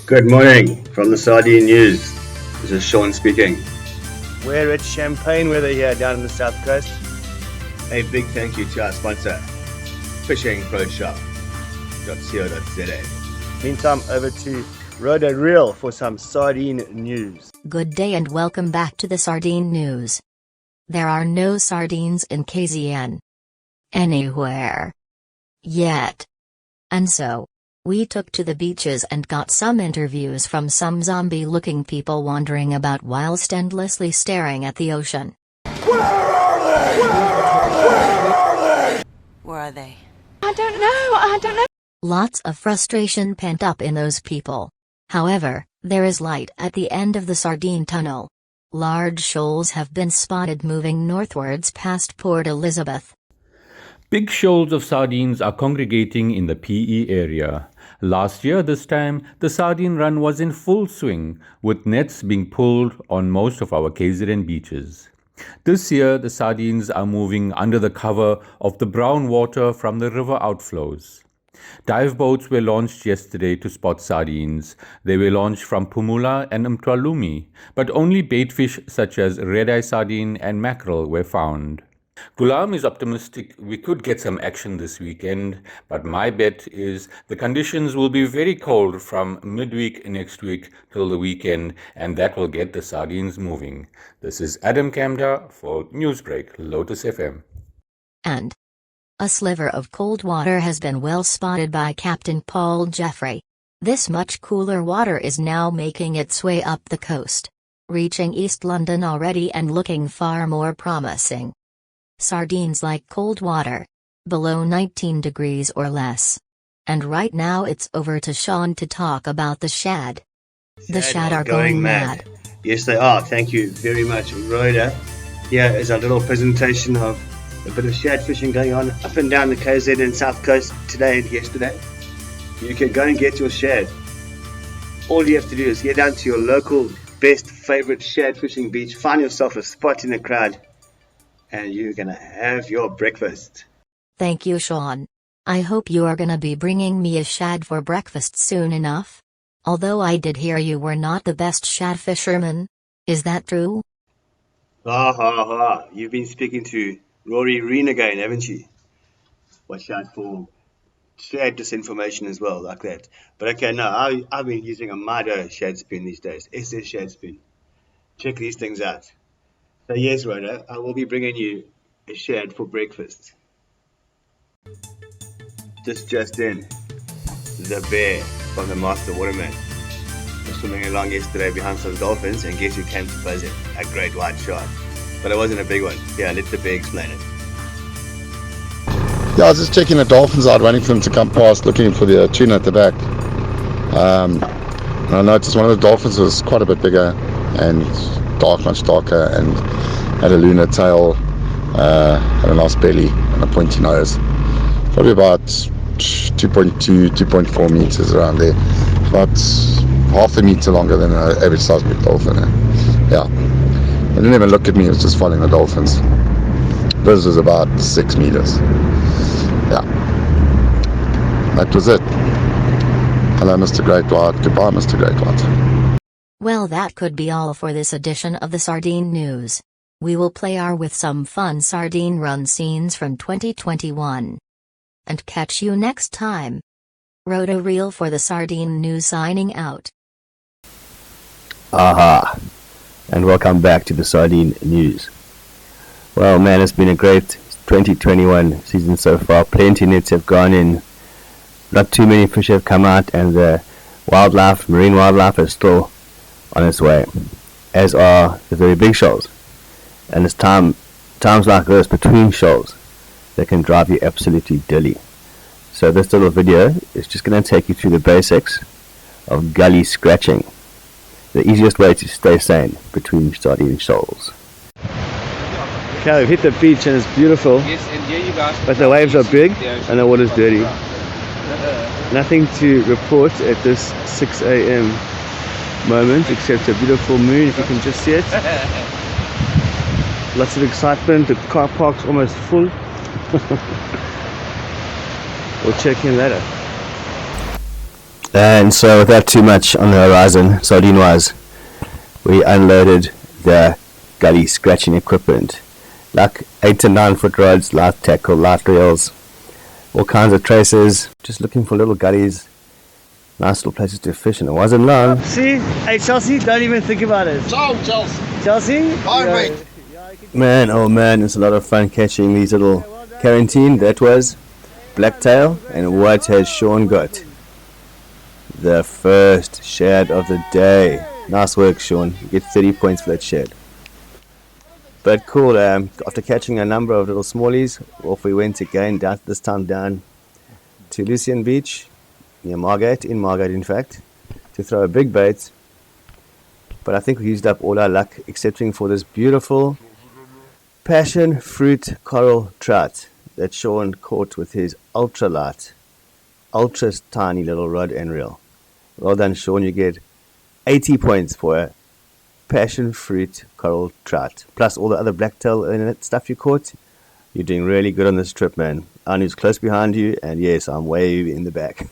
Good morning from the Sardine News. This is Sean speaking. We're at champagne weather here down on the south coast. A big thank you to our sponsor, fishingproshop.co.za. Meantime, over to Rhoda Reel for some sardine news. Good day and welcome back to the Sardine News. There are no sardines in KZN. Anywhere. Yet. And so, we took to the beaches and got some interviews from some zombie-looking people wandering about whilst endlessly staring at the ocean. Where are they? Where are they? Where are they? Where are they? I don't know. Lots of frustration pent up in those people. However, there is light at the end of the Sardine tunnel. Large shoals have been spotted moving northwards past Port Elizabeth. Big shoals of sardines are congregating in the PE area. Last year this time, the sardine run was in full swing, with nets being pulled on most of our KZN beaches. This year, the sardines are moving under the cover of the brown water from the river outflows. Dive boats were launched yesterday to spot sardines. They were launched from Pumula and Mtwalumi, but only baitfish such as red-eye sardine and mackerel were found. Gulam is optimistic we could get some action this weekend, but my bet is the conditions will be very cold from midweek next week till the weekend, and that will get the sardines moving. This is Adam Kamda for Newsbreak, Lotus FM. And a sliver of cold water has been well spotted by Captain Paul Jeffrey. This much cooler water is now making its way up the coast, reaching East London already and looking far more promising. Sardines like cold water, below 19 degrees or less. And right now it's over to Sean to talk about the shad. The shad are going mad. Yes, they are. Thank you very much, Rhoda. Here is a little presentation of a bit of shad fishing going on up and down the KZ and South Coast today and yesterday. You can go and get your shad. All you have to do is get down to your local best favorite shad fishing beach, find yourself a spot in the crowd, and you're gonna have your breakfast. Thank you, Sean. I hope you are gonna be bringing me a shad for breakfast soon enough. Although I did hear you were not the best shad fisherman. Is that true? Ha ha ha. You've been speaking to Rory Reen again, haven't you? Watch out for shad disinformation as well, like that. But okay, no, I've been using a Mado shad spin these days. SS shad spin. Check these things out. So yes, Rhoda, I will be bringing you a shad for breakfast. Just in, the bear from the Master Waterman was swimming along yesterday behind some dolphins, and guess who came to buzz it? A great white shark. But it wasn't a big one. Yeah, let the bear explain it. Yeah, I was just checking the dolphins out, waiting for them to come past, looking for the tuna at the back. And I noticed one of the dolphins was quite a bit bigger and much darker, and had a lunar tail, had a nice belly and a pointy nose. Probably about 2.2, 2.4 meters around there. About half a meter longer than an average sized big dolphin. Yeah. It didn't even look at me, it was just following the dolphins. This was about 6 meters. Yeah. That was it. Hello, Mr. Great White. Goodbye, Mr. Great White. Well, that could be all for this edition of the Sardine News. We will play our with some fun sardine run scenes from 2021. And catch you next time. Rhoda Reel for the Sardine News signing out. Aha! And welcome back to the Sardine News. Well, man, it's been a great 2021 season so far. Plenty nets have gone in. Not too many fish have come out, and the marine wildlife is still on its way, as are the very big shoals. And it's times like this between shoals that can drive you absolutely dilly. So this little video is just going to take you through the basics of gully scratching, the easiest way to stay sane between sardine shoals. Okay, we've hit the beach and it's beautiful, but the waves are big and the water's dirty. Nothing to report at this 6 a.m. moment except a beautiful moon, if you can just see it. Lots of excitement, the car park's almost full. We'll check in later. And so without too much on the horizon, sardine-wise, we unloaded the gully scratching equipment. Like 8 to 9 foot rods, light tackle, light reels, all kinds of traces, just looking for little gullies, nice little places to fish, and it wasn't long. See? Hey Chelsea, don't even think about it. Ciao, Chelsea. Chelsea? Bye, mate. Man, oh man, it's a lot of fun catching these little carantine. That was blacktail, and what has Sean got? The first shad of the day. Nice work, Sean. You get 30 points for that shad. But cool, after catching a number of little smallies, off we went again, this time down to Lucian Beach, near Margate, in fact, to throw a big bait. But I think we used up all our luck, excepting for this beautiful passion fruit coral trout that Sean caught with his ultra tiny little rod and reel. Well done, Sean. You get 80 points for a passion fruit coral trout, plus all the other blacktail and stuff you caught. You're doing really good on this trip, man. Anu's close behind you, and yes, I'm way in the back.